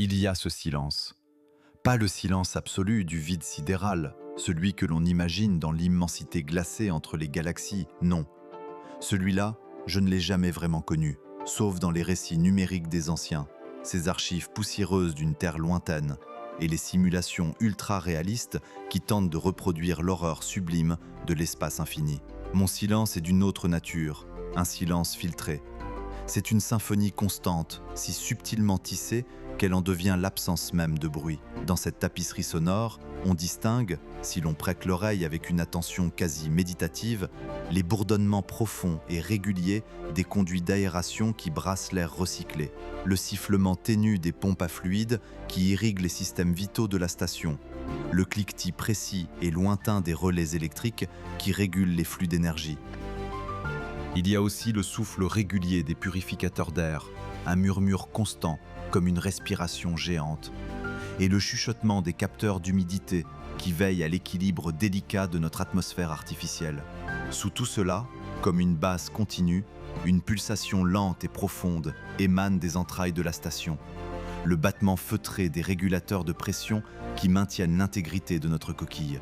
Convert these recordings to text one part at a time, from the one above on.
Il y a ce silence. Pas le silence absolu du vide sidéral, celui que l'on imagine dans l'immensité glacée entre les galaxies, non. Celui-là, je ne l'ai jamais vraiment connu, sauf dans les récits numériques des anciens, ces archives poussiéreuses d'une terre lointaine, et les simulations ultra-réalistes qui tentent de reproduire l'horreur sublime de l'espace infini. Mon silence est d'une autre nature, un silence filtré. C'est une symphonie constante, si subtilement tissée qu'elle en devient l'absence même de bruit. Dans cette tapisserie sonore, on distingue, si l'on prête l'oreille avec une attention quasi méditative, les bourdonnements profonds et réguliers des conduits d'aération qui brassent l'air recyclé, le sifflement ténu des pompes à fluide qui irriguent les systèmes vitaux de la station, le cliquetis précis et lointain des relais électriques qui régulent les flux d'énergie. Il y a aussi le souffle régulier des purificateurs d'air, un murmure constant comme une respiration géante, et le chuchotement des capteurs d'humidité qui veillent à l'équilibre délicat de notre atmosphère artificielle. Sous tout cela, comme une basse continue, une pulsation lente et profonde émane des entrailles de la station, le battement feutré des régulateurs de pression qui maintiennent l'intégrité de notre coquille.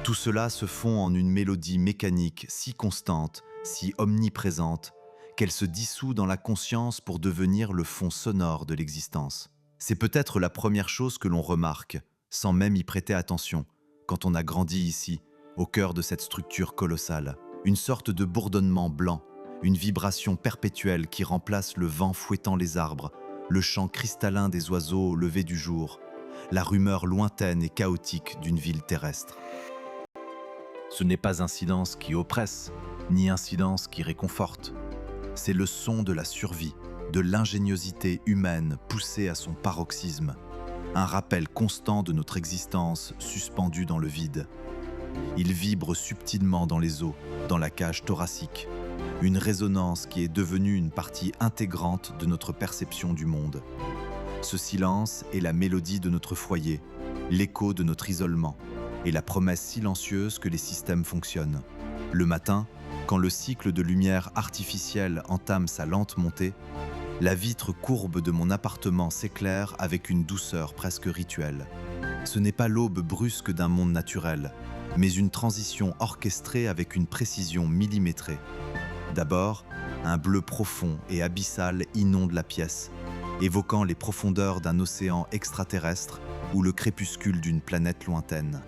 Tout cela se fond en une mélodie mécanique si constante, si omniprésente, qu'elle se dissout dans la conscience pour devenir le fond sonore de l'existence. C'est peut-être la première chose que l'on remarque, sans même y prêter attention, quand on a grandi ici, au cœur de cette structure colossale. Une sorte de bourdonnement blanc, une vibration perpétuelle qui remplace le vent fouettant les arbres, le chant cristallin des oiseaux au lever du jour, la rumeur lointaine et chaotique d'une ville terrestre. Ce n'est pas un silence qui oppresse, ni un silence qui réconforte. C'est le son de la survie, de l'ingéniosité humaine poussée à son paroxysme, un rappel constant de notre existence suspendue dans le vide. Il vibre subtilement dans les os, dans la cage thoracique, une résonance qui est devenue une partie intégrante de notre perception du monde. Ce silence est la mélodie de notre foyer, l'écho de notre isolement, et la promesse silencieuse que les systèmes fonctionnent. Le matin, quand le cycle de lumière artificielle entame sa lente montée, la vitre courbe de mon appartement s'éclaire avec une douceur presque rituelle. Ce n'est pas l'aube brusque d'un monde naturel, mais une transition orchestrée avec une précision millimétrée. D'abord, un bleu profond et abyssal inonde la pièce, évoquant les profondeurs d'un océan extraterrestre ou le crépuscule d'une planète lointaine.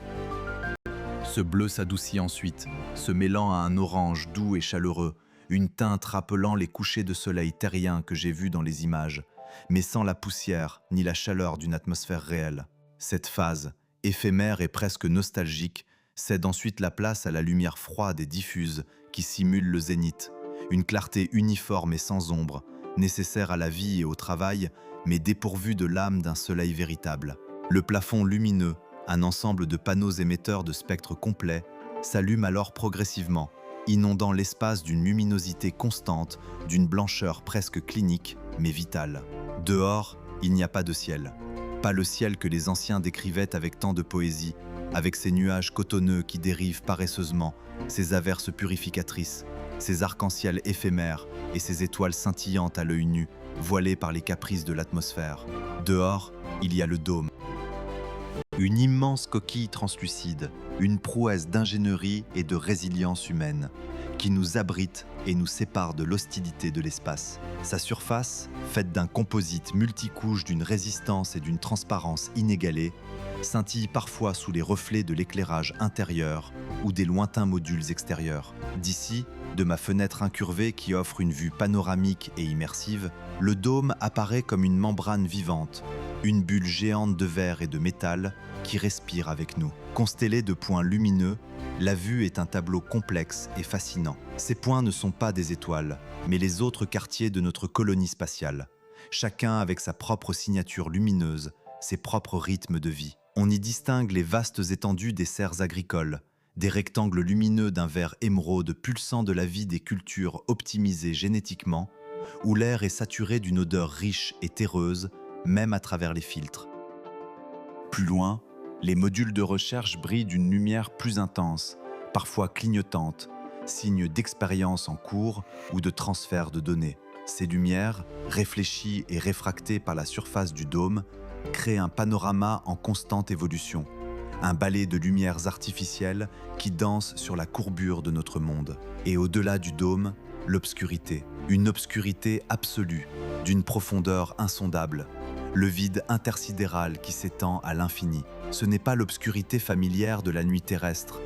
Ce bleu s'adoucit ensuite, se mêlant à un orange doux et chaleureux, une teinte rappelant les couchers de soleil terriens que j'ai vus dans les images, mais sans la poussière ni la chaleur d'une atmosphère réelle. Cette phase, éphémère et presque nostalgique, cède ensuite la place à la lumière froide et diffuse qui simule le zénith, une clarté uniforme et sans ombre, nécessaire à la vie et au travail, mais dépourvue de l'âme d'un soleil véritable. Le plafond lumineux, un ensemble de panneaux émetteurs de spectre complet, s'allume alors progressivement, inondant l'espace d'une luminosité constante, d'une blancheur presque clinique, mais vitale. Dehors, il n'y a pas de ciel. Pas le ciel que les anciens décrivaient avec tant de poésie, avec ces nuages cotonneux qui dérivent paresseusement, ces averses purificatrices, ces arcs-en-ciel éphémères et ces étoiles scintillantes à l'œil nu, voilées par les caprices de l'atmosphère. Dehors, il y a le dôme. Une immense coquille translucide, une prouesse d'ingénierie et de résilience humaine, qui nous abrite et nous sépare de l'hostilité de l'espace. Sa surface, faite d'un composite multicouche d'une résistance et d'une transparence inégalée, scintille parfois sous les reflets de l'éclairage intérieur ou des lointains modules extérieurs. D'ici, de ma fenêtre incurvée qui offre une vue panoramique et immersive, le dôme apparaît comme une membrane vivante, une bulle géante de verre et de métal qui respire avec nous. Constellée de points lumineux, la vue est un tableau complexe et fascinant. Ces points ne sont pas des étoiles, mais les autres quartiers de notre colonie spatiale, chacun avec sa propre signature lumineuse, ses propres rythmes de vie. On y distingue les vastes étendues des serres agricoles, des rectangles lumineux d'un vert émeraude pulsant de la vie des cultures optimisées génétiquement, où l'air est saturé d'une odeur riche et terreuse, même à travers les filtres. Plus loin, les modules de recherche brillent d'une lumière plus intense, parfois clignotante, signe d'expérience en cours ou de transfert de données. Ces lumières, réfléchies et réfractées par la surface du dôme, crée un panorama en constante évolution, un ballet de lumières artificielles qui dansent sur la courbure de notre monde. Et au-delà du dôme, l'obscurité, une obscurité absolue, d'une profondeur insondable, le vide intersidéral qui s'étend à l'infini. Ce n'est pas l'obscurité familière de la nuit terrestre,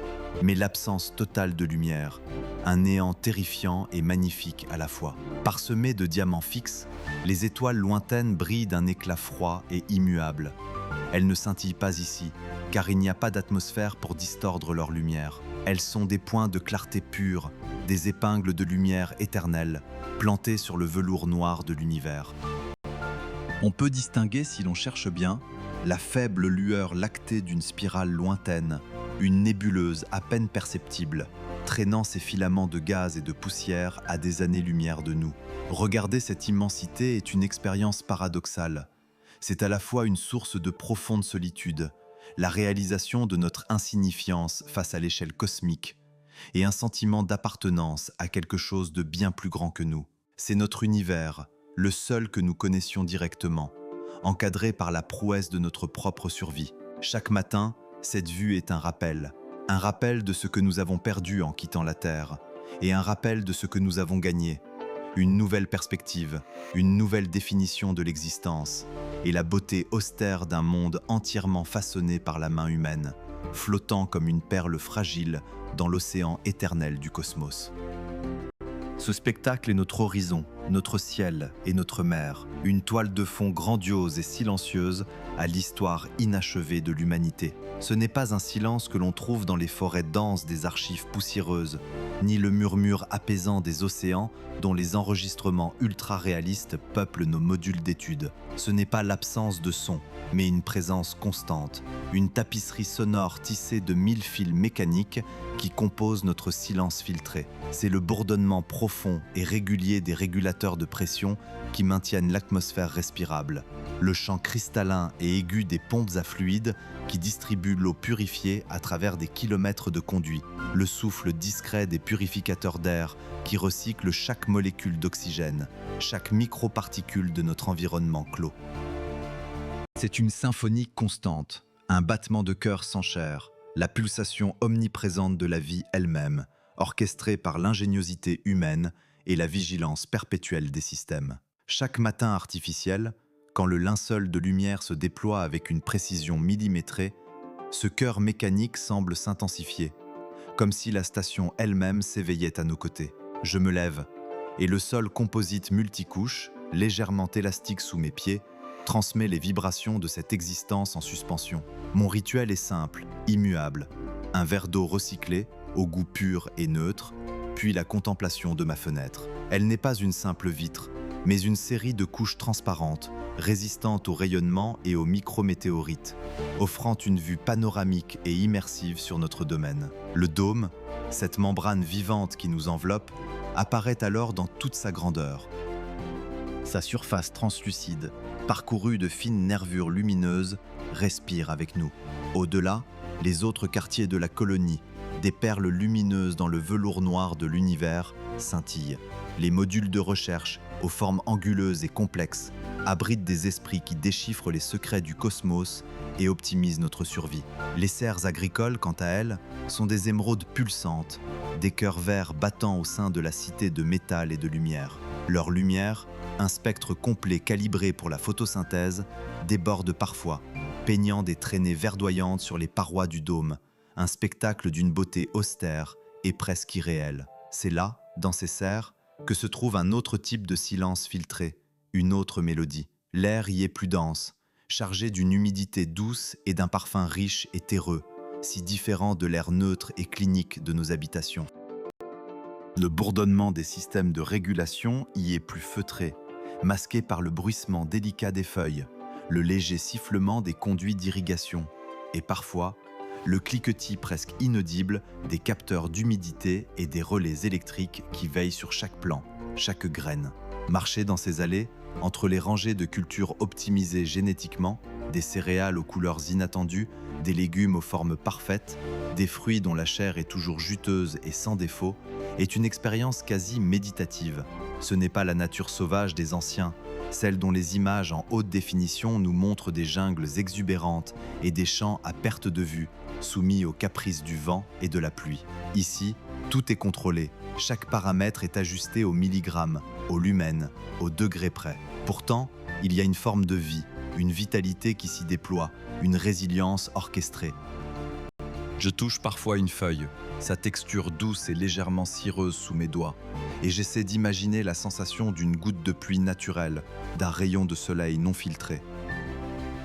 mais l'absence totale de lumière, un néant terrifiant et magnifique à la fois. Parsemés de diamants fixes, les étoiles lointaines brillent d'un éclat froid et immuable. Elles ne scintillent pas ici, car il n'y a pas d'atmosphère pour distordre leur lumière. Elles sont des points de clarté pure, des épingles de lumière éternelle, plantées sur le velours noir de l'univers. On peut distinguer, si l'on cherche bien, la faible lueur lactée d'une spirale lointaine, une nébuleuse à peine perceptible, traînant ses filaments de gaz et de poussière à des années-lumière de nous. Regarder cette immensité est une expérience paradoxale. C'est à la fois une source de profonde solitude, la réalisation de notre insignifiance face à l'échelle cosmique, et un sentiment d'appartenance à quelque chose de bien plus grand que nous. C'est notre univers, le seul que nous connaissions directement, encadré par la prouesse de notre propre survie. Chaque matin, cette vue est un rappel de ce que nous avons perdu en quittant la Terre, et un rappel de ce que nous avons gagné. Une nouvelle perspective, une nouvelle définition de l'existence, et la beauté austère d'un monde entièrement façonné par la main humaine, flottant comme une perle fragile dans l'océan éternel du cosmos. Ce spectacle est notre horizon, notre ciel et notre mer, une toile de fond grandiose et silencieuse à l'histoire inachevée de l'humanité. Ce n'est pas un silence que l'on trouve dans les forêts denses des archives poussiéreuses, ni le murmure apaisant des océans dont les enregistrements ultra-réalistes peuplent nos modules d'études. Ce n'est pas l'absence de son, mais une présence constante, une tapisserie sonore tissée de 1000 fils mécaniques qui composent notre silence filtré. C'est le bourdonnement profond et régulier des régulateurs de pression qui maintiennent l'atmosphère respirable, le chant cristallin et aigu des pompes à fluide qui distribuent l'eau purifiée à travers des kilomètres de conduits, le souffle discret des purificateurs d'air qui recyclent chaque molécule d'oxygène, chaque microparticule de notre environnement clos. C'est une symphonie constante, un battement de cœur sans chair, la pulsation omniprésente de la vie elle-même, orchestrée par l'ingéniosité humaine et la vigilance perpétuelle des systèmes. Chaque matin artificiel, quand le linceul de lumière se déploie avec une précision millimétrée, ce cœur mécanique semble s'intensifier, comme si la station elle-même s'éveillait à nos côtés. Je me lève, et le sol composite multicouche, légèrement élastique sous mes pieds, transmet les vibrations de cette existence en suspension. Mon rituel est simple, immuable. Un verre d'eau recyclé, au goût pur et neutre, puis la contemplation de ma fenêtre. Elle n'est pas une simple vitre, mais une série de couches transparentes, résistantes au rayonnement et aux micrométéorites, offrant une vue panoramique et immersive sur notre domaine. Le dôme, cette membrane vivante qui nous enveloppe, apparaît alors dans toute sa grandeur. Sa surface translucide, parcourue de fines nervures lumineuses, respire avec nous. Au-delà, les autres quartiers de la colonie, des perles lumineuses dans le velours noir de l'univers, scintillent. Les modules de recherche, aux formes anguleuses et complexes, abritent des esprits qui déchiffrent les secrets du cosmos et optimisent notre survie. Les serres agricoles, quant à elles, sont des émeraudes pulsantes, des cœurs verts battant au sein de la cité de métal et de lumière. Leur lumière, un spectre complet calibré pour la photosynthèse, déborde parfois, peignant des traînées verdoyantes sur les parois du dôme, un spectacle d'une beauté austère et presque irréelle. C'est là, dans ces serres, que se trouve un autre type de silence filtré, une autre mélodie. L'air y est plus dense, chargé d'une humidité douce et d'un parfum riche et terreux, si différent de l'air neutre et clinique de nos habitations. Le bourdonnement des systèmes de régulation y est plus feutré, masqué par le bruissement délicat des feuilles, le léger sifflement des conduits d'irrigation et parfois le cliquetis presque inaudible des capteurs d'humidité et des relais électriques qui veillent sur chaque plant, chaque graine. Marcher dans ces allées, entre les rangées de cultures optimisées génétiquement, des céréales aux couleurs inattendues, des légumes aux formes parfaites, des fruits dont la chair est toujours juteuse et sans défaut, est une expérience quasi méditative. Ce n'est pas la nature sauvage des anciens, celle dont les images en haute définition nous montrent des jungles exubérantes et des champs à perte de vue, soumis aux caprices du vent et de la pluie. Ici, tout est contrôlé, chaque paramètre est ajusté au milligramme, au lumen, au degré près. Pourtant, il y a une forme de vie, une vitalité qui s'y déploie, une résilience orchestrée. Je touche parfois une feuille, sa texture douce et légèrement cireuse sous mes doigts, et j'essaie d'imaginer la sensation d'une goutte de pluie naturelle, d'un rayon de soleil non filtré.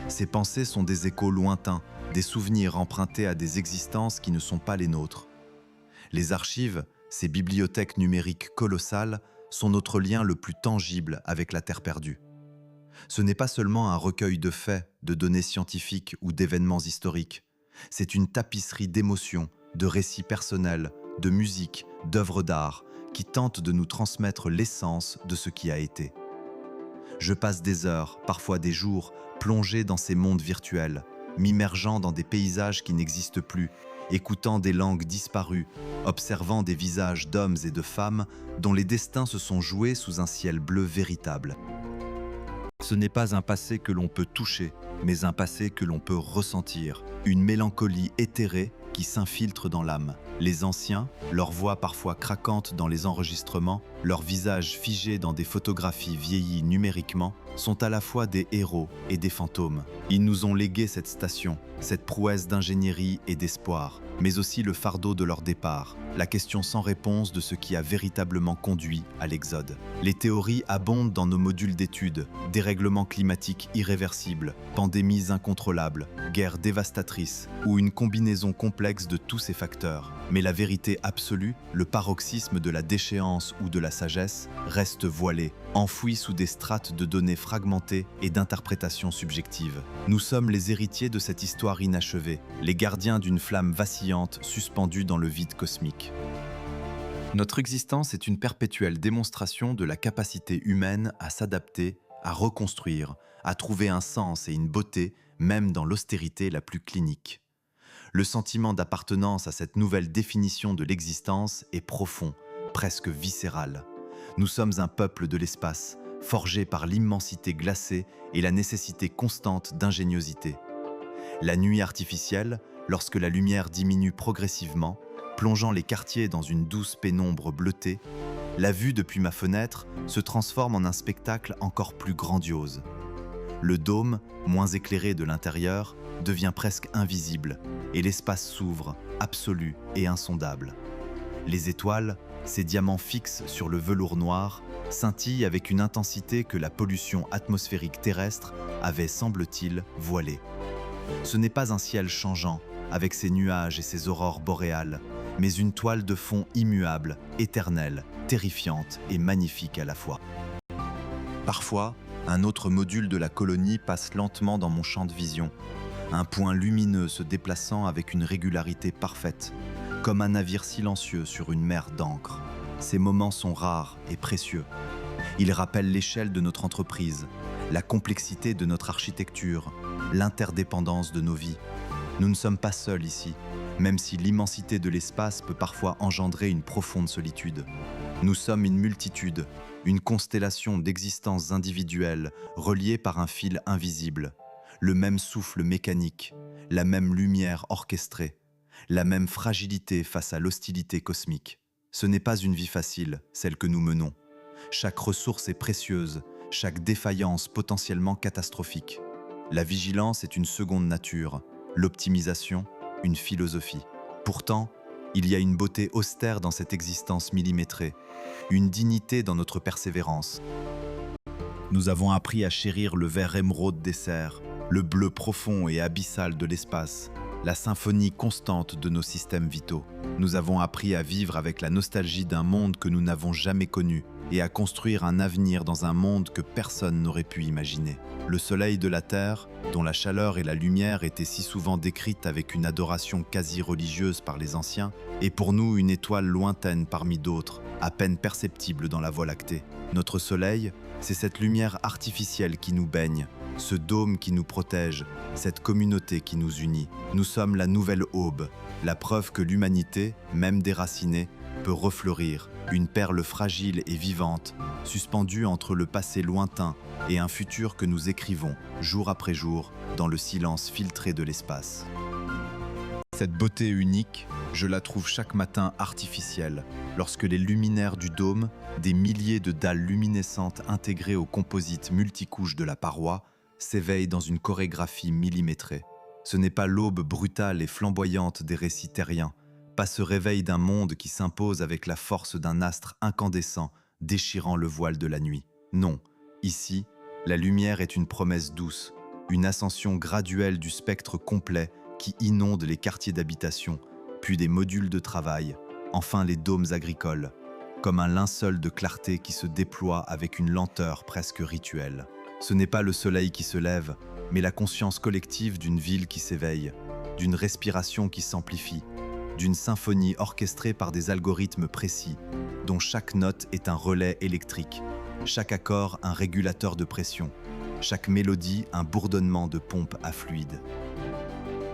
Ces pensées sont des échos lointains, des souvenirs empruntés à des existences qui ne sont pas les nôtres. Les archives, ces bibliothèques numériques colossales, sont notre lien le plus tangible avec la Terre perdue. Ce n'est pas seulement un recueil de faits, de données scientifiques ou d'événements historiques. C'est une tapisserie d'émotions, de récits personnels, de musique, d'œuvres d'art, qui tentent de nous transmettre l'essence de ce qui a été. Je passe des heures, parfois des jours, plongé dans ces mondes virtuels, m'immergeant dans des paysages qui n'existent plus, écoutant des langues disparues, observant des visages d'hommes et de femmes dont les destins se sont joués sous un ciel bleu véritable. Ce n'est pas un passé que l'on peut toucher, mais un passé que l'on peut ressentir, une mélancolie éthérée qui s'infiltre dans l'âme. Les anciens, leurs voix parfois craquantes dans les enregistrements, leurs visages figés dans des photographies vieillies numériquement, sont à la fois des héros et des fantômes. Ils nous ont légué cette station, cette prouesse d'ingénierie et d'espoir, mais aussi le fardeau de leur départ, la question sans réponse de ce qui a véritablement conduit à l'exode. Les théories abondent dans nos modules d'études, dérèglements climatiques irréversibles, pandémies incontrôlables, guerres dévastatrices, ou une combinaison complexe de tous ces facteurs. Mais la vérité absolue, le paroxysme de la déchéance ou de la sagesse, reste voilée, enfouie sous des strates de données fragmentées et d'interprétations subjectives. Nous sommes les héritiers de cette histoire inachevée, les gardiens d'une flamme vacillante suspendue dans le vide cosmique. Notre existence est une perpétuelle démonstration de la capacité humaine à s'adapter, à reconstruire, à trouver un sens et une beauté, même dans l'austérité la plus clinique. Le sentiment d'appartenance à cette nouvelle définition de l'existence est profond, presque viscéral. Nous sommes un peuple de l'espace, forgé par l'immensité glacée et la nécessité constante d'ingéniosité. La nuit artificielle, lorsque la lumière diminue progressivement, plongeant les quartiers dans une douce pénombre bleutée, la vue depuis ma fenêtre se transforme en un spectacle encore plus grandiose. Le dôme, moins éclairé de l'intérieur, devient presque invisible, et l'espace s'ouvre, absolu et insondable. Les étoiles, ces diamants fixes sur le velours noir, scintillent avec une intensité que la pollution atmosphérique terrestre avait, semble-t-il, voilée. Ce n'est pas un ciel changeant, avec ses nuages et ses aurores boréales, mais une toile de fond immuable, éternelle, terrifiante et magnifique à la fois. Parfois, un autre module de la colonie passe lentement dans mon champ de vision, un point lumineux se déplaçant avec une régularité parfaite, comme un navire silencieux sur une mer d'encre. Ces moments sont rares et précieux. Ils rappellent l'échelle de notre entreprise, la complexité de notre architecture, l'interdépendance de nos vies. Nous ne sommes pas seuls ici, même si l'immensité de l'espace peut parfois engendrer une profonde solitude. Nous sommes une multitude, une constellation d'existences individuelles reliées par un fil invisible, le même souffle mécanique, la même lumière orchestrée, la même fragilité face à l'hostilité cosmique. Ce n'est pas une vie facile, celle que nous menons. Chaque ressource est précieuse, chaque défaillance potentiellement catastrophique. La vigilance est une seconde nature, l'optimisation, une philosophie. Pourtant, il y a une beauté austère dans cette existence millimétrée, une dignité dans notre persévérance. Nous avons appris à chérir le vert émeraude des serres, le bleu profond et abyssal de l'espace, la symphonie constante de nos systèmes vitaux. Nous avons appris à vivre avec la nostalgie d'un monde que nous n'avons jamais connu et à construire un avenir dans un monde que personne n'aurait pu imaginer. Le soleil de la Terre, dont la chaleur et la lumière étaient si souvent décrites avec une adoration quasi religieuse par les anciens, est pour nous une étoile lointaine parmi d'autres, à peine perceptible dans la Voie lactée. Notre soleil, c'est cette lumière artificielle qui nous baigne, ce dôme qui nous protège, cette communauté qui nous unit. Nous sommes la nouvelle aube, la preuve que l'humanité, même déracinée, peut refleurir, une perle fragile et vivante, suspendue entre le passé lointain et un futur que nous écrivons, jour après jour, dans le silence filtré de l'espace. Cette beauté unique, je la trouve chaque matin artificielle, lorsque les luminaires du dôme, des milliers de dalles luminescentes intégrées au composite multicouche de la paroi, s'éveillent dans une chorégraphie millimétrée. Ce n'est pas l'aube brutale et flamboyante des récits terriens, pas ce réveil d'un monde qui s'impose avec la force d'un astre incandescent déchirant le voile de la nuit. Non, ici, la lumière est une promesse douce, une ascension graduelle du spectre complet qui inonde les quartiers d'habitation, puis des modules de travail, enfin les dômes agricoles, comme un linceul de clarté qui se déploie avec une lenteur presque rituelle. Ce n'est pas le soleil qui se lève, mais la conscience collective d'une ville qui s'éveille, d'une respiration qui s'amplifie, d'une symphonie orchestrée par des algorithmes précis, dont chaque note est un relais électrique, chaque accord un régulateur de pression, chaque mélodie un bourdonnement de pompe à fluide.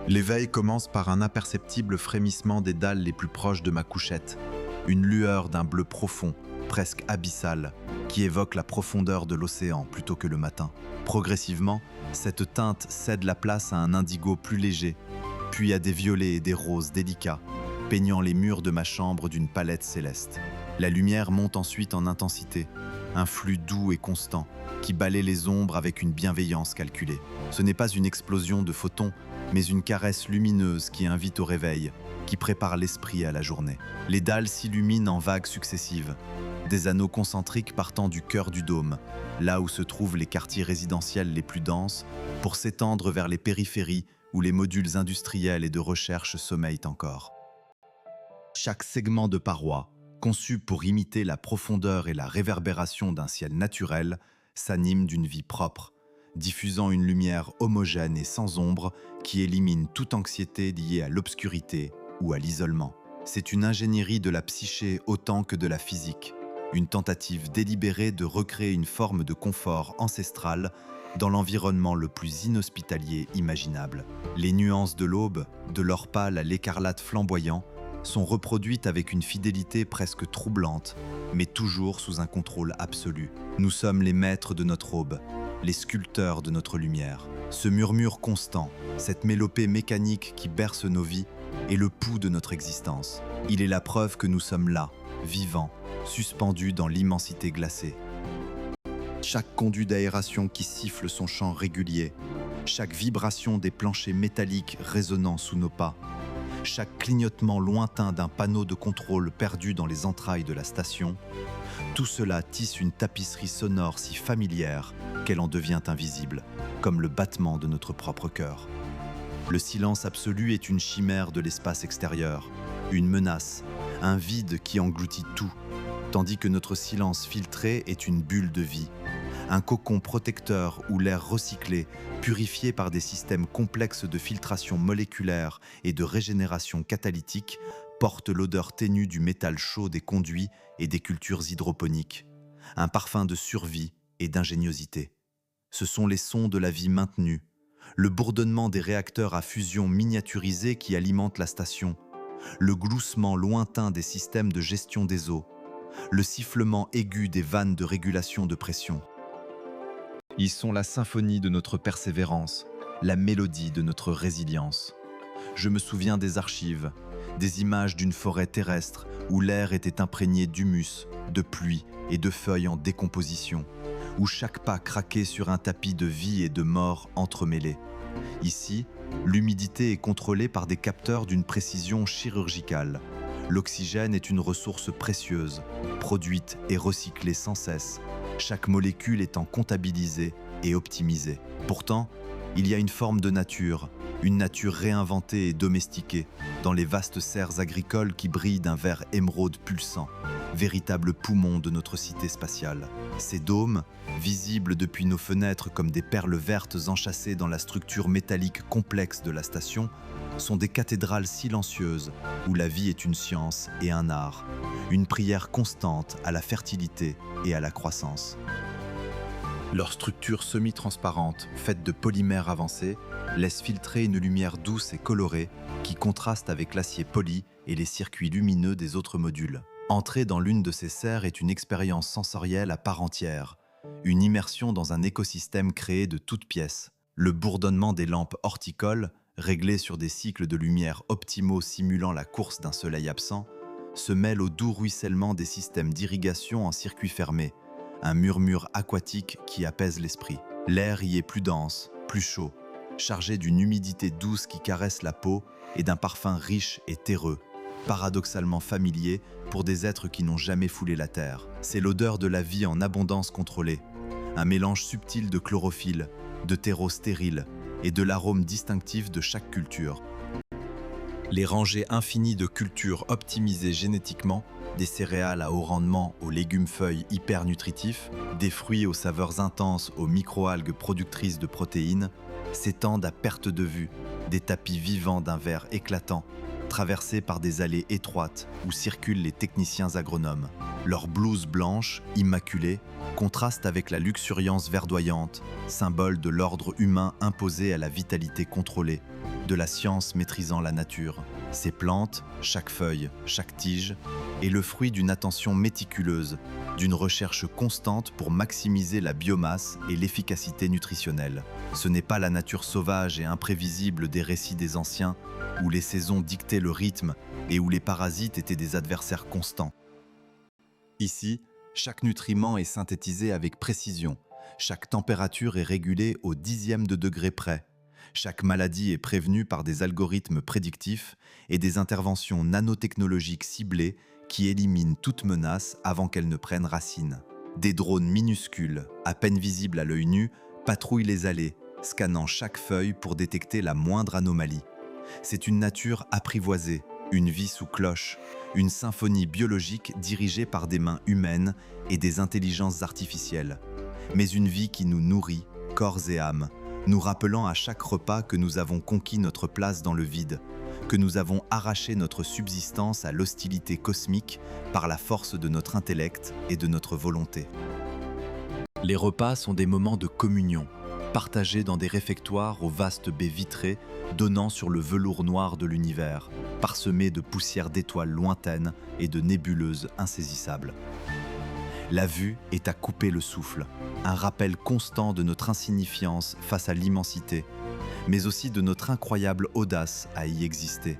L'éveil commence par un imperceptible frémissement des dalles les plus proches de ma couchette, une lueur d'un bleu profond, presque abyssal, qui évoque la profondeur de l'océan plutôt que le matin. Progressivement, cette teinte cède la place à un indigo plus léger, puis à des violets et des roses délicats, peignant les murs de ma chambre d'une palette céleste. La lumière monte ensuite en intensité, un flux doux et constant, qui balaie les ombres avec une bienveillance calculée. Ce n'est pas une explosion de photons, mais une caresse lumineuse qui invite au réveil, qui prépare l'esprit à la journée. Les dalles s'illuminent en vagues successives, des anneaux concentriques partant du cœur du dôme, là où se trouvent les quartiers résidentiels les plus denses, pour s'étendre vers les périphéries où les modules industriels et de recherche sommeillent encore. Chaque segment de paroi, conçu pour imiter la profondeur et la réverbération d'un ciel naturel, s'anime d'une vie propre, diffusant une lumière homogène et sans ombre qui élimine toute anxiété liée à l'obscurité ou à l'isolement. C'est une ingénierie de la psyché autant que de la physique, une tentative délibérée de recréer une forme de confort ancestral dans l'environnement le plus inhospitalier imaginable. Les nuances de l'aube, de l'or pâle à l'écarlate flamboyant, sont reproduites avec une fidélité presque troublante, mais toujours sous un contrôle absolu. Nous sommes les maîtres de notre aube, les sculpteurs de notre lumière. Ce murmure constant, cette mélopée mécanique qui berce nos vies, est le pouls de notre existence. Il est la preuve que nous sommes là, vivants, suspendus dans l'immensité glacée. Chaque conduit d'aération qui siffle son chant régulier, chaque vibration des planchers métalliques résonnant sous nos pas, chaque clignotement lointain d'un panneau de contrôle perdu dans les entrailles de la station, tout cela tisse une tapisserie sonore si familière qu'elle en devient invisible, comme le battement de notre propre cœur. Le silence absolu est une chimère de l'espace extérieur, une menace, un vide qui engloutit tout, tandis que notre silence filtré est une bulle de vie, un cocon protecteur où l'air recyclé, purifié par des systèmes complexes de filtration moléculaire et de régénération catalytique, porte l'odeur ténue du métal chaud des conduits et des cultures hydroponiques, un parfum de survie et d'ingéniosité. Ce sont les sons de la vie maintenue, le bourdonnement des réacteurs à fusion miniaturisés qui alimentent la station, le gloussement lointain des systèmes de gestion des eaux, le sifflement aigu des vannes de régulation de pression. Ils sont la symphonie de notre persévérance, la mélodie de notre résilience. Je me souviens des archives, des images d'une forêt terrestre où l'air était imprégné d'humus, de pluie et de feuilles en décomposition, où chaque pas craquait sur un tapis de vie et de mort entremêlés. Ici, l'humidité est contrôlée par des capteurs d'une précision chirurgicale. L'oxygène est une ressource précieuse, produite et recyclée sans cesse, chaque molécule étant comptabilisée et optimisée. Pourtant, il y a une forme de nature, une nature réinventée et domestiquée, dans les vastes serres agricoles qui brillent d'un vert émeraude pulsant, véritable poumon de notre cité spatiale. Ces dômes, visibles depuis nos fenêtres comme des perles vertes enchâssées dans la structure métallique complexe de la station, sont des cathédrales silencieuses où la vie est une science et un art, une prière constante à la fertilité et à la croissance. Leur structure semi-transparente, faite de polymères avancés, laisse filtrer une lumière douce et colorée qui contraste avec l'acier poli et les circuits lumineux des autres modules. Entrer dans l'une de ces serres est une expérience sensorielle à part entière, une immersion dans un écosystème créé de toutes pièces. Le bourdonnement des lampes horticoles, réglées sur des cycles de lumière optimaux simulant la course d'un soleil absent, se mêle au doux ruissellement des systèmes d'irrigation en circuit fermé, un murmure aquatique qui apaise l'esprit. L'air y est plus dense, plus chaud, chargé d'une humidité douce qui caresse la peau et d'un parfum riche et terreux, paradoxalement familier pour des êtres qui n'ont jamais foulé la terre. C'est l'odeur de la vie en abondance contrôlée, un mélange subtil de chlorophylle, de terreau stérile et de l'arôme distinctif de chaque culture. Les rangées infinies de cultures optimisées génétiquement, des céréales à haut rendement aux légumes-feuilles hyper nutritifs, des fruits aux saveurs intenses aux microalgues productrices de protéines, s'étendent à perte de vue, des tapis vivants d'un vert éclatant, traversés par des allées étroites où circulent les techniciens agronomes. Leurs blouses blanches, immaculées, contrastent avec la luxuriance verdoyante, symbole de l'ordre humain imposé à la vitalité contrôlée, de la science maîtrisant la nature. Ces plantes, chaque feuille, chaque tige, est le fruit d'une attention méticuleuse, d'une recherche constante pour maximiser la biomasse et l'efficacité nutritionnelle. Ce n'est pas la nature sauvage et imprévisible des récits des anciens, où les saisons dictaient le rythme et où les parasites étaient des adversaires constants. Ici, chaque nutriment est synthétisé avec précision, chaque température est régulée au dixième de degré près, chaque maladie est prévenue par des algorithmes prédictifs et des interventions nanotechnologiques ciblées qui éliminent toute menace avant qu'elle ne prenne racine. Des drones minuscules, à peine visibles à l'œil nu, patrouillent les allées, scannant chaque feuille pour détecter la moindre anomalie. C'est une nature apprivoisée, une vie sous cloche, une symphonie biologique dirigée par des mains humaines et des intelligences artificielles. Mais une vie qui nous nourrit, corps et âme, nous rappelant à chaque repas que nous avons conquis notre place dans le vide, que nous avons arraché notre subsistance à l'hostilité cosmique par la force de notre intellect et de notre volonté. Les repas sont des moments de communion, partagés dans des réfectoires aux vastes baies vitrées donnant sur le velours noir de l'univers, parsemé de poussières d'étoiles lointaines et de nébuleuses insaisissables. La vue est à couper le souffle, un rappel constant de notre insignifiance face à l'immensité, mais aussi de notre incroyable audace à y exister.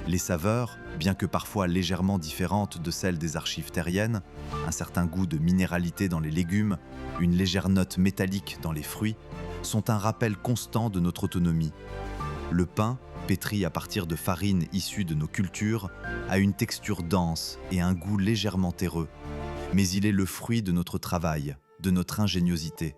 Les saveurs, bien que parfois légèrement différentes de celles des archives terriennes, un certain goût de minéralité dans les légumes, une légère note métallique dans les fruits, sont un rappel constant de notre autonomie. Le pain, pétri à partir de farines issues de nos cultures, a une texture dense et un goût légèrement terreux, mais il est le fruit de notre travail, de notre ingéniosité.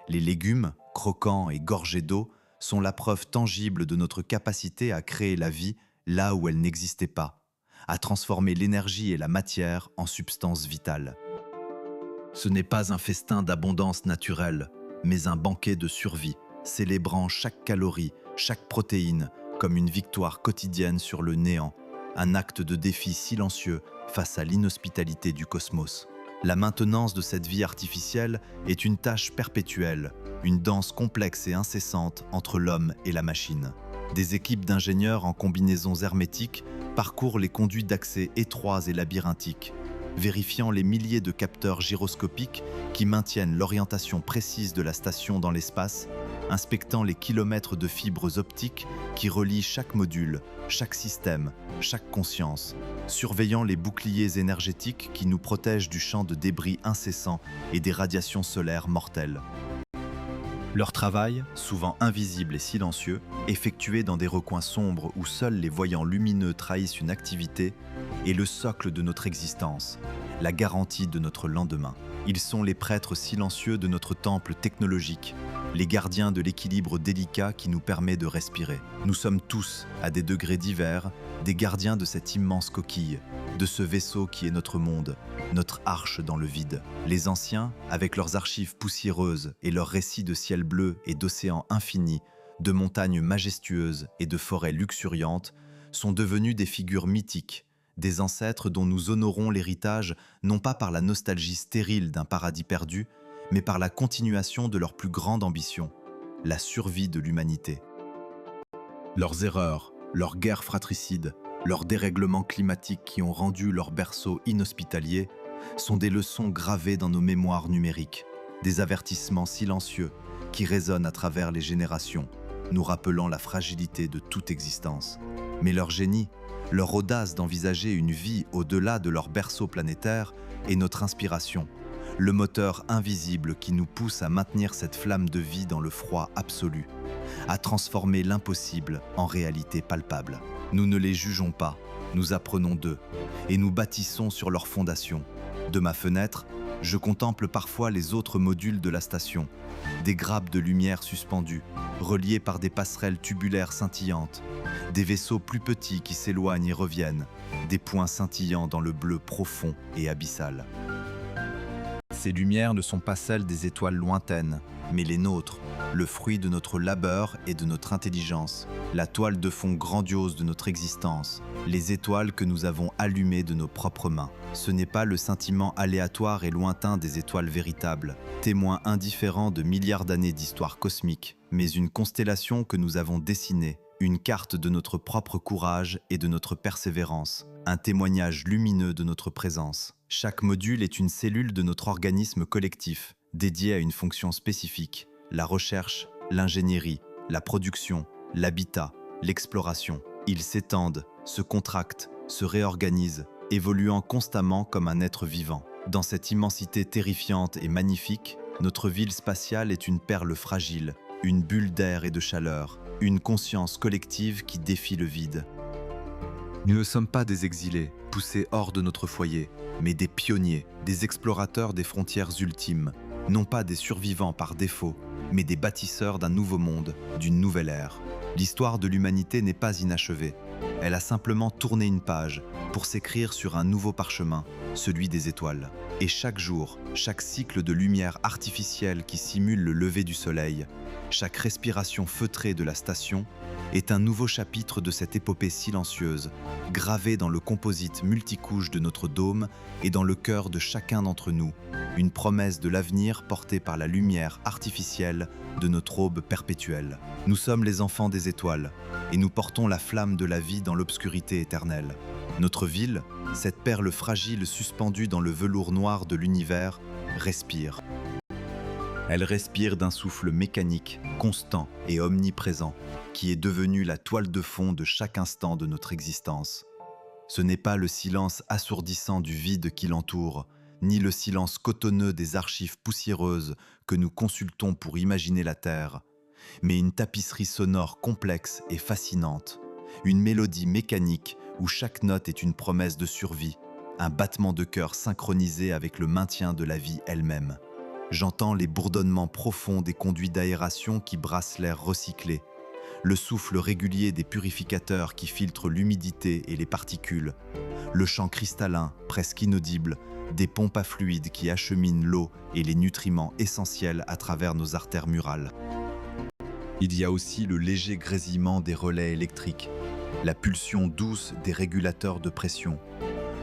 Les légumes, croquants et gorgés d'eau, sont la preuve tangible de notre capacité à créer la vie là où elle n'existait pas, à transformer l'énergie et la matière en substances vitales. Ce n'est pas un festin d'abondance naturelle, mais un banquet de survie, célébrant chaque calorie, chaque protéine, comme une victoire quotidienne sur le néant, un acte de défi silencieux face à l'inhospitalité du cosmos. La maintenance de cette vie artificielle est une tâche perpétuelle, une danse complexe et incessante entre l'homme et la machine. Des équipes d'ingénieurs en combinaisons hermétiques parcourent les conduits d'accès étroits et labyrinthiques, vérifiant les milliers de capteurs gyroscopiques qui maintiennent l'orientation précise de la station dans l'espace, inspectant les kilomètres de fibres optiques qui relient chaque module, chaque système, chaque conscience, surveillant les boucliers énergétiques qui nous protègent du champ de débris incessants et des radiations solaires mortelles. Leur travail, souvent invisible et silencieux, effectué dans des recoins sombres où seuls les voyants lumineux trahissent une activité, est le socle de notre existence, la garantie de notre lendemain. Ils sont les prêtres silencieux de notre temple technologique, les gardiens de l'équilibre délicat qui nous permet de respirer. Nous sommes tous, à des degrés divers, des gardiens de cette immense coquille, de ce vaisseau qui est notre monde, notre arche dans le vide. Les anciens, avec leurs archives poussiéreuses et leurs récits de ciel bleu et d'océans infinis, de montagnes majestueuses et de forêts luxuriantes, sont devenus des figures mythiques, des ancêtres dont nous honorons l'héritage non pas par la nostalgie stérile d'un paradis perdu, mais par la continuation de leur plus grande ambition, la survie de l'humanité. Leurs erreurs, leurs guerres fratricides, Leurs dérèglements climatiques qui ont rendu leur berceau inhospitalier sont des leçons gravées dans nos mémoires numériques, des avertissements silencieux qui résonnent à travers les générations, nous rappelant la fragilité de toute existence. Mais leur génie, leur audace d'envisager une vie au-delà de leur berceau planétaire est notre inspiration, le moteur invisible qui nous pousse à maintenir cette flamme de vie dans le froid absolu, à transformer l'impossible en réalité palpable. Nous ne les jugeons pas, nous apprenons d'eux, et nous bâtissons sur leurs fondations. De ma fenêtre, je contemple parfois les autres modules de la station, des grappes de lumière suspendues, reliées par des passerelles tubulaires scintillantes, des vaisseaux plus petits qui s'éloignent et reviennent, des points scintillants dans le bleu profond et abyssal. Ces lumières ne sont pas celles des étoiles lointaines, mais les nôtres, le fruit de notre labeur et de notre intelligence, la toile de fond grandiose de notre existence, les étoiles que nous avons allumées de nos propres mains. Ce n'est pas le scintillement aléatoire et lointain des étoiles véritables, témoins indifférents de milliards d'années d'histoire cosmique, mais une constellation que nous avons dessinée, une carte de notre propre courage et de notre persévérance, un témoignage lumineux de notre présence. Chaque module est une cellule de notre organisme collectif, dédiée à une fonction spécifique, la recherche, l'ingénierie, la production, l'habitat, l'exploration. Ils s'étendent, se contractent, se réorganisent, évoluant constamment comme un être vivant. Dans cette immensité terrifiante et magnifique, notre ville spatiale est une perle fragile, une bulle d'air et de chaleur, une conscience collective qui défie le vide. Nous ne sommes pas des exilés, poussés hors de notre foyer, mais des pionniers, des explorateurs des frontières ultimes, non pas des survivants par défaut, mais des bâtisseurs d'un nouveau monde, d'une nouvelle ère. L'histoire de l'humanité n'est pas inachevée. Elle a simplement tourné une page pour s'écrire sur un nouveau parchemin, celui des étoiles. Et chaque jour, chaque cycle de lumière artificielle qui simule le lever du soleil, chaque respiration feutrée de la station, est un nouveau chapitre de cette épopée silencieuse, gravée dans le composite multicouche de notre dôme et dans le cœur de chacun d'entre nous, une promesse de l'avenir portée par la lumière artificielle de notre aube perpétuelle. Nous sommes les enfants des étoiles, et nous portons la flamme de la vie dans l'obscurité éternelle. Notre ville, cette perle fragile suspendue dans le velours noir de l'univers, respire. Elle respire d'un souffle mécanique, constant et omniprésent, qui est devenu la toile de fond de chaque instant de notre existence. Ce n'est pas le silence assourdissant du vide qui l'entoure, ni le silence cotonneux des archives poussiéreuses que nous consultons pour imaginer la Terre, mais une tapisserie sonore complexe et fascinante, une mélodie mécanique où chaque note est une promesse de survie, un battement de cœur synchronisé avec le maintien de la vie elle-même. J'entends les bourdonnements profonds des conduits d'aération qui brassent l'air recyclé, le souffle régulier des purificateurs qui filtrent l'humidité et les particules, le chant cristallin, presque inaudible, des pompes à fluide qui acheminent l'eau et les nutriments essentiels à travers nos artères murales. Il y a aussi le léger grésillement des relais électriques, la pulsion douce des régulateurs de pression,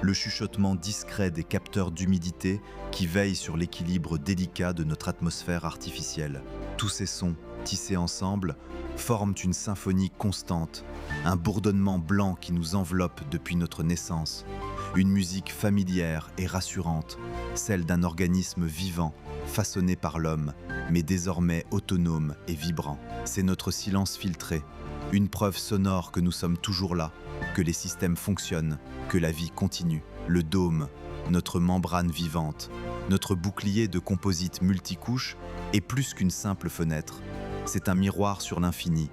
le chuchotement discret des capteurs d'humidité qui veillent sur l'équilibre délicat de notre atmosphère artificielle. Tous ces sons, tissés ensemble, forment une symphonie constante, un bourdonnement blanc qui nous enveloppe depuis notre naissance, une musique familière et rassurante, celle d'un organisme vivant, façonné par l'homme, mais désormais autonome et vibrant. C'est notre silence filtré, une preuve sonore que nous sommes toujours là, que les systèmes fonctionnent, que la vie continue. Le dôme, notre membrane vivante, notre bouclier de composite multicouche est plus qu'une simple fenêtre. C'est un miroir sur l'infini,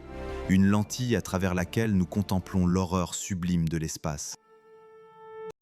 une lentille à travers laquelle nous contemplons l'horreur sublime de l'espace.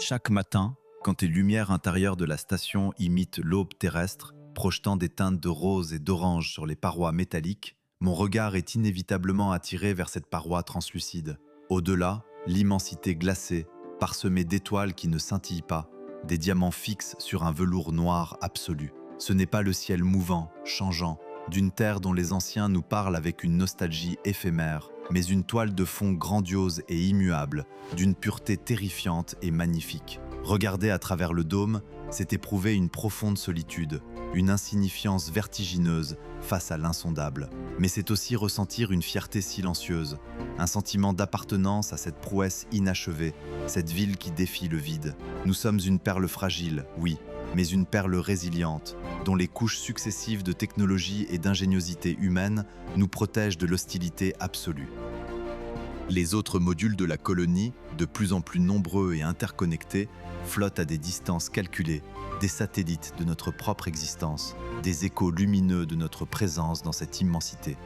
Chaque matin, quand les lumières intérieures de la station imitent l'aube terrestre, projetant des teintes de rose et d'orange sur les parois métalliques, mon regard est inévitablement attiré vers cette paroi translucide. Au-delà, l'immensité glacée, parsemée d'étoiles qui ne scintillent pas, des diamants fixes sur un velours noir absolu. Ce n'est pas le ciel mouvant, changeant, d'une terre dont les anciens nous parlent avec une nostalgie éphémère, mais une toile de fond grandiose et immuable, d'une pureté terrifiante et magnifique. Regarder à travers le dôme, c'est éprouver une profonde solitude, une insignifiance vertigineuse face à l'insondable. Mais c'est aussi ressentir une fierté silencieuse, un sentiment d'appartenance à cette prouesse inachevée, cette ville qui défie le vide. Nous sommes une perle fragile, oui, mais une perle résiliente, dont les couches successives de technologie et d'ingéniosité humaine nous protègent de l'hostilité absolue. Les autres modules de la colonie, de plus en plus nombreux et interconnectés, flottent à des distances calculées, des satellites de notre propre existence, des échos lumineux de notre présence dans cette immensité.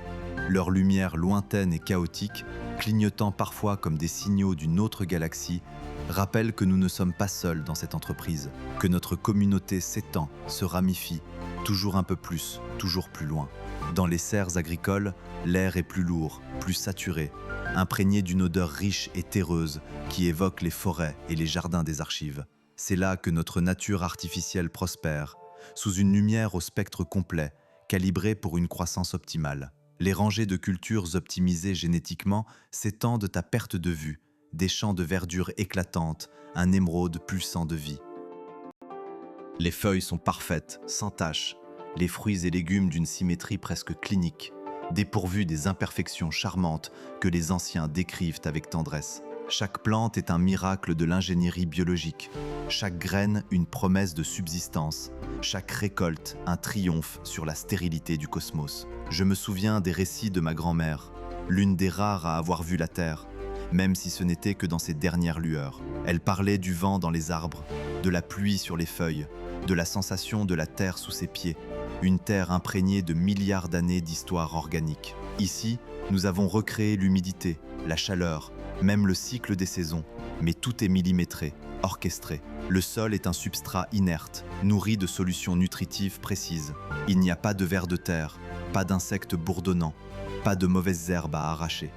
Leur lumière lointaine et chaotique, clignotant parfois comme des signaux d'une autre galaxie, rappelle que nous ne sommes pas seuls dans cette entreprise, que notre communauté s'étend, se ramifie, toujours un peu plus, toujours plus loin. Dans les serres agricoles, l'air est plus lourd, plus saturé, imprégné d'une odeur riche et terreuse qui évoque les forêts et les jardins des archives. C'est là que notre nature artificielle prospère, sous une lumière au spectre complet, calibrée pour une croissance optimale. Les rangées de cultures optimisées génétiquement s'étendent à perte de vue, des champs de verdure éclatantes, un émeraude pulsant de vie. Les feuilles sont parfaites, sans taches, les fruits et légumes d'une symétrie presque clinique, dépourvus des imperfections charmantes que les anciens décrivent avec tendresse. Chaque plante est un miracle de l'ingénierie biologique, chaque graine une promesse de subsistance, chaque récolte un triomphe sur la stérilité du cosmos. Je me souviens des récits de ma grand-mère, l'une des rares à avoir vu la Terre, même si ce n'était que dans ses dernières lueurs. Elle parlait du vent dans les arbres, de la pluie sur les feuilles, de la sensation de la terre sous ses pieds, une terre imprégnée de milliards d'années d'histoire organique. Ici, nous avons recréé l'humidité, la chaleur, même le cycle des saisons, mais tout est millimétré, orchestré. Le sol est un substrat inerte, nourri de solutions nutritives précises. Il n'y a pas de vers de terre, pas d'insectes bourdonnants, pas de mauvaises herbes à arracher.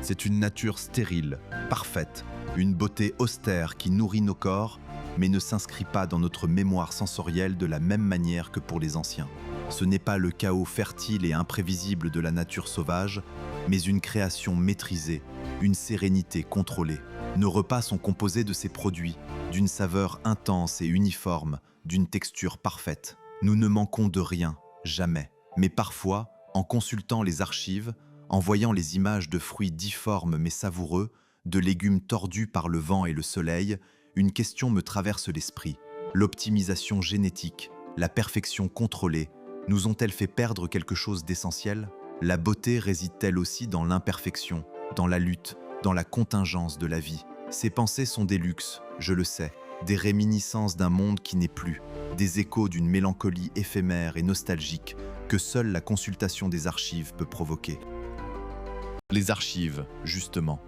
C'est une nature stérile, parfaite, une beauté austère qui nourrit nos corps, mais ne s'inscrit pas dans notre mémoire sensorielle de la même manière que pour les anciens. Ce n'est pas le chaos fertile et imprévisible de la nature sauvage, mais une création maîtrisée, une sérénité contrôlée. Nos repas sont composés de ces produits, d'une saveur intense et uniforme, d'une texture parfaite. Nous ne manquons de rien, jamais. Mais parfois, en consultant les archives, en voyant les images de fruits difformes mais savoureux, de légumes tordus par le vent et le soleil, une question me traverse l'esprit. L'optimisation génétique, la perfection contrôlée, nous ont-elles fait perdre quelque chose d'essentiel ? La beauté réside-t-elle aussi dans l'imperfection, dans la lutte, dans la contingence de la vie ? Ces pensées sont des luxes, je le sais, des réminiscences d'un monde qui n'est plus, des échos d'une mélancolie éphémère et nostalgique que seule la consultation des archives peut provoquer. Les archives, justement,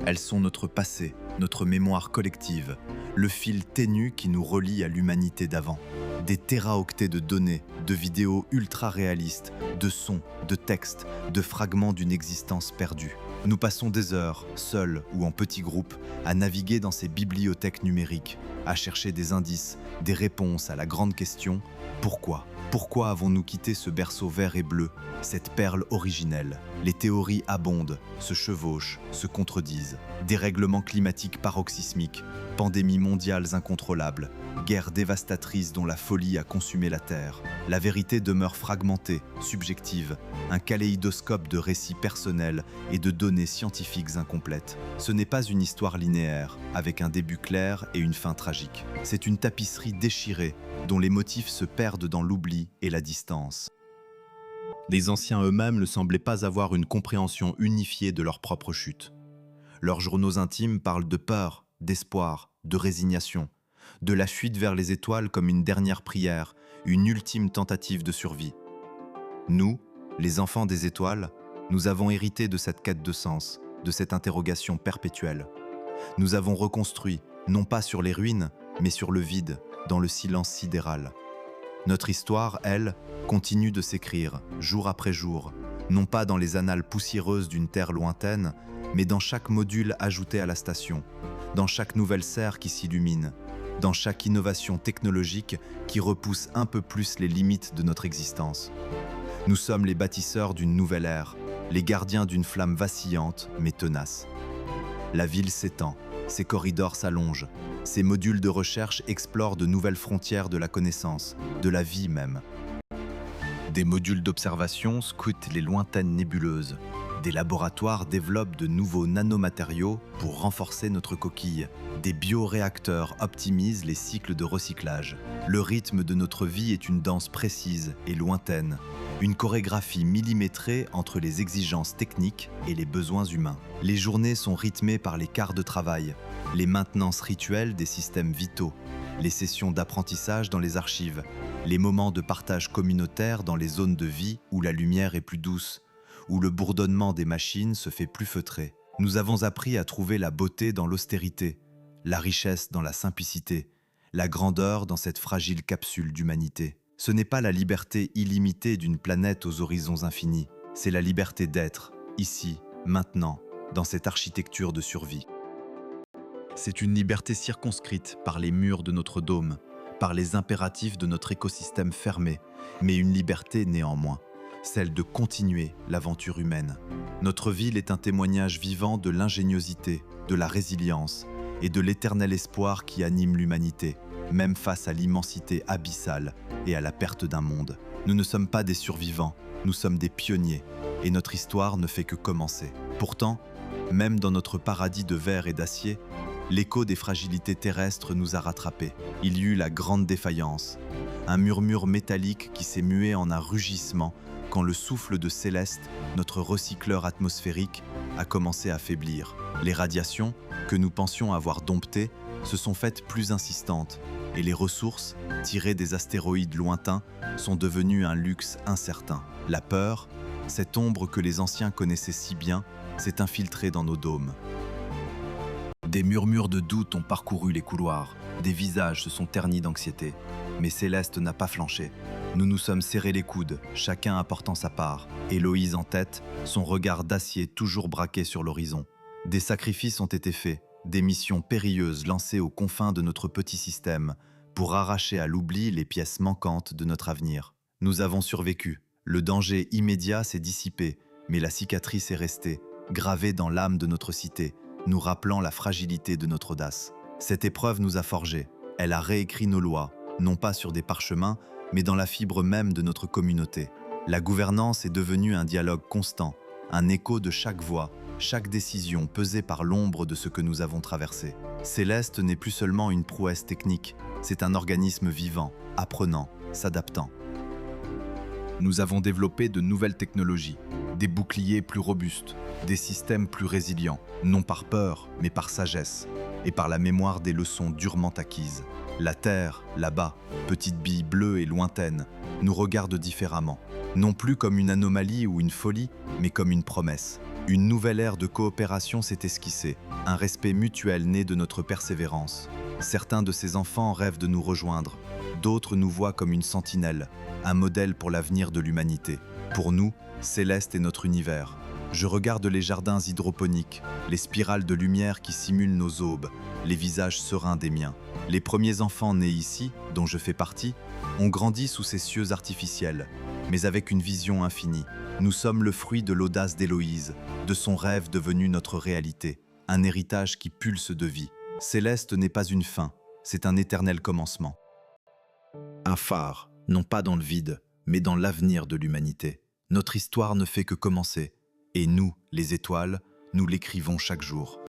elles sont notre passé, notre mémoire collective, le fil ténu qui nous relie à l'humanité d'avant. Des téraoctets de données, de vidéos ultra-réalistes, de sons, de textes, de fragments d'une existence perdue. Nous passons des heures, seuls ou en petits groupes, à naviguer dans ces bibliothèques numériques, à chercher des indices, des réponses à la grande question « Pourquoi ? Pourquoi avons-nous quitté ce berceau vert et bleu, cette perle originelle ? Les théories abondent, se chevauchent, se contredisent. Dérèglements climatiques paroxysmiques, pandémies mondiales incontrôlables, guerres dévastatrices dont la folie a consumé la Terre. La vérité demeure fragmentée, subjective, un kaléidoscope de récits personnels et de données scientifiques incomplètes. Ce n'est pas une histoire linéaire, avec un début clair et une fin tragique. C'est une tapisserie déchirée, dont les motifs se perdent dans l'oubli et la distance. Les anciens eux-mêmes ne semblaient pas avoir une compréhension unifiée de leur propre chute. Leurs journaux intimes parlent de peur, d'espoir, de résignation, de la fuite vers les étoiles comme une dernière prière, une ultime tentative de survie. Nous, les enfants des étoiles, nous avons hérité de cette quête de sens, de cette interrogation perpétuelle. Nous avons reconstruit, non pas sur les ruines, mais sur le vide, dans le silence sidéral. Notre histoire, elle, continue de s'écrire, jour après jour, non pas dans les annales poussiéreuses d'une terre lointaine, mais dans chaque module ajouté à la station, dans chaque nouvelle serre qui s'illumine, dans chaque innovation technologique qui repousse un peu plus les limites de notre existence. Nous sommes les bâtisseurs d'une nouvelle ère, les gardiens d'une flamme vacillante mais tenace. La ville s'étend, ses corridors s'allongent, ses modules de recherche explorent de nouvelles frontières de la connaissance, de la vie même. Des modules d'observation scrutent les lointaines nébuleuses. Des laboratoires développent de nouveaux nanomatériaux pour renforcer notre coquille. Des bioréacteurs optimisent les cycles de recyclage. Le rythme de notre vie est une danse précise et lointaine. Une chorégraphie millimétrée entre les exigences techniques et les besoins humains. Les journées sont rythmées par les quarts de travail, les maintenances rituelles des systèmes vitaux, les sessions d'apprentissage dans les archives, les moments de partage communautaire dans les zones de vie où la lumière est plus douce, où le bourdonnement des machines se fait plus feutré. Nous avons appris à trouver la beauté dans l'austérité, la richesse dans la simplicité, la grandeur dans cette fragile capsule d'humanité. Ce n'est pas la liberté illimitée d'une planète aux horizons infinis, c'est la liberté d'être, ici, maintenant, dans cette architecture de survie. C'est une liberté circonscrite par les murs de notre dôme, par les impératifs de notre écosystème fermé, mais une liberté néanmoins, celle de continuer l'aventure humaine. Notre ville est un témoignage vivant de l'ingéniosité, de la résilience et de l'éternel espoir qui anime l'humanité, même face à l'immensité abyssale et à la perte d'un monde. Nous ne sommes pas des survivants, nous sommes des pionniers, et notre histoire ne fait que commencer. Pourtant, même dans notre paradis de verre et d'acier, l'écho des fragilités terrestres nous a rattrapés. Il y eut la grande défaillance, un murmure métallique qui s'est mué en un rugissement quand le souffle de Céleste, notre recycleur atmosphérique, a commencé à faiblir. Les radiations, que nous pensions avoir domptées, se sont faites plus insistantes, et les ressources, tirées des astéroïdes lointains, sont devenues un luxe incertain. La peur, cette ombre que les anciens connaissaient si bien, s'est infiltrée dans nos dômes. Des murmures de doute ont parcouru les couloirs, des visages se sont ternis d'anxiété. Mais Céleste n'a pas flanché. Nous nous sommes serrés les coudes, chacun apportant sa part. Héloïse en tête, son regard d'acier toujours braqué sur l'horizon. Des sacrifices ont été faits, des missions périlleuses lancées aux confins de notre petit système, pour arracher à l'oubli les pièces manquantes de notre avenir. Nous avons survécu. Le danger immédiat s'est dissipé, mais la cicatrice est restée, gravée dans l'âme de notre cité, nous rappelant la fragilité de notre audace. Cette épreuve nous a forgés. Elle a réécrit nos lois, non pas sur des parchemins, mais dans la fibre même de notre communauté. La gouvernance est devenue un dialogue constant, un écho de chaque voix, chaque décision pesée par l'ombre de ce que nous avons traversé. Céleste n'est plus seulement une prouesse technique, c'est un organisme vivant, apprenant, s'adaptant. Nous avons développé de nouvelles technologies, des boucliers plus robustes, des systèmes plus résilients, non par peur, mais par sagesse, et par la mémoire des leçons durement acquises. La Terre, là-bas, petite bille bleue et lointaine, nous regarde différemment, non plus comme une anomalie ou une folie, mais comme une promesse. Une nouvelle ère de coopération s'est esquissée, un respect mutuel né de notre persévérance. Certains de ces enfants rêvent de nous rejoindre, d'autres nous voient comme une sentinelle, un modèle pour l'avenir de l'humanité. Pour nous, Céleste est notre univers. Je regarde les jardins hydroponiques, les spirales de lumière qui simulent nos aubes, les visages sereins des miens. Les premiers enfants nés ici, dont je fais partie, ont grandi sous ces cieux artificiels, mais avec une vision infinie. Nous sommes le fruit de l'audace d'Héloïse, de son rêve devenu notre réalité, un héritage qui pulse de vie. Céleste n'est pas une fin, c'est un éternel commencement. Un phare, non pas dans le vide, mais dans l'avenir de l'humanité. Notre histoire ne fait que commencer, et nous, les étoiles, nous l'écrivons chaque jour.